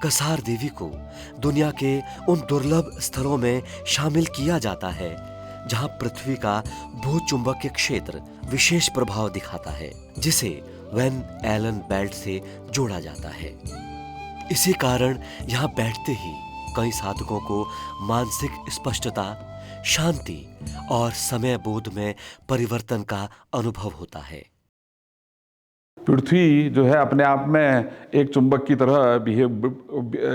कसार देवी को दुनिया के उन दुर्लभ स्थलों में शामिल किया जाता है जहां पृथ्वी का भूचुंबकीय क्षेत्र विशेष प्रभाव दिखाता है, जिसे वैन एलन बेल्ट से जोड़ा जाता है। इसी कारण यहां बैठते ही कई साधकों को मानसिक स्पष्टता, शांति और समय बोध में परिवर्तन का अनुभव होता है। पृथ्वी जो है अपने आप में एक चुंबक की तरह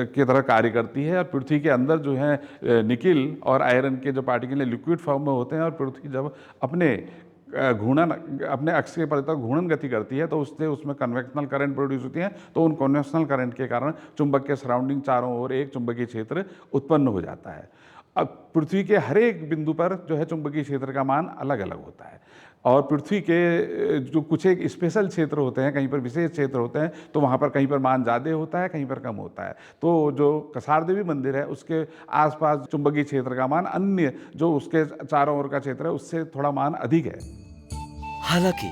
की तरह कार्य करती है, और पृथ्वी के अंदर जो है निकिल और आयरन के जो पार्टिकल लिक्विड फॉर्म में होते हैं, और पृथ्वी जब अपने अक्ष के परितः घूर्णन गति करती है तो उससे उसमें कन्वेक्शनल करंट प्रोड्यूस होती है। तो उन कन्वेक्शनल करंट के कारण चुंबक के सराउंडिंग चारों ओर एक चुंबकीय क्षेत्र उत्पन्न हो जाता है। अब पृथ्वी के हर एक बिंदु पर जो है चुंबकीय क्षेत्र का मान अलग अलग होता है, और पृथ्वी के जो कुछ एक स्पेशल क्षेत्र होते हैं, कहीं पर विशेष क्षेत्र होते हैं, तो वहाँ पर कहीं पर मान ज़्यादा होता है, कहीं पर कम होता है। तो जो कसार देवी मंदिर है उसके आसपास चुंबकीय क्षेत्र का मान अन्य जो उसके चारों ओर का क्षेत्र है उससे थोड़ा मान अधिक है। हालांकि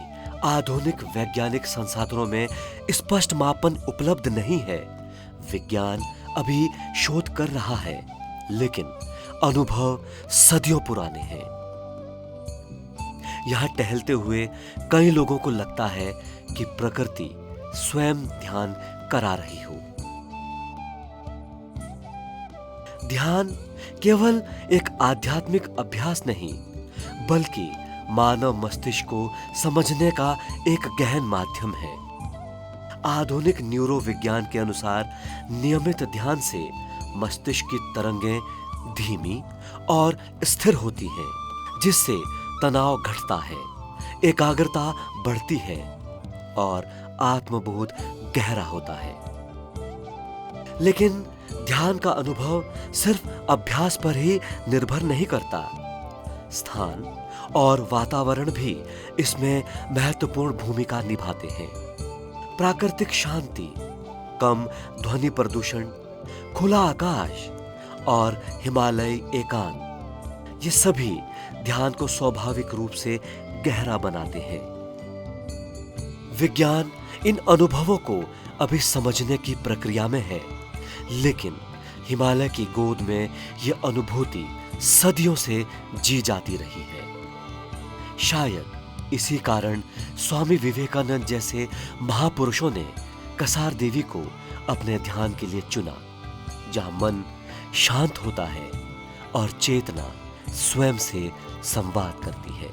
आधुनिक वैज्ञानिक संसाधनों में स्पष्ट मापन उपलब्ध नहीं है। विज्ञान अभी शोध कर रहा है, लेकिन अनुभव सदियों पुराने हैं। यहां टहलते हुए कई लोगों को लगता है कि प्रकृति स्वयं ध्यान करा रही हो। ध्यान केवल एक आध्यात्मिक अभ्यास नहीं, बल्कि मानव मस्तिष्क को समझने का एक गहन माध्यम है। आधुनिक न्यूरोविज्ञान के अनुसार नियमित ध्यान से मस्तिष्क की तरंगें धीमी और स्थिर होती हैं, जिससे तनाव घटता है, एकाग्रता बढ़ती है और आत्मबोध गहरा होता है। लेकिन ध्यान का अनुभव सिर्फ अभ्यास पर ही निर्भर नहीं करता। स्थान और वातावरण भी इसमें महत्वपूर्ण भूमिका निभाते हैं। प्राकृतिक शांति, कम ध्वनि प्रदूषण, खुला आकाश और हिमालय एकांत, ये सभी ध्यान को स्वाभाविक रूप से गहरा बनाते हैं। विज्ञान इन अनुभवों को अभी समझने की प्रक्रिया में है, लेकिन हिमालय की गोद में यह अनुभूति सदियों से जी जाती रही है। शायद इसी कारण स्वामी विवेकानंद जैसे महापुरुषों ने कसार देवी को अपने ध्यान के लिए चुना, जहां मन शांत होता है और चेतना स्वयं से संवाद करती है।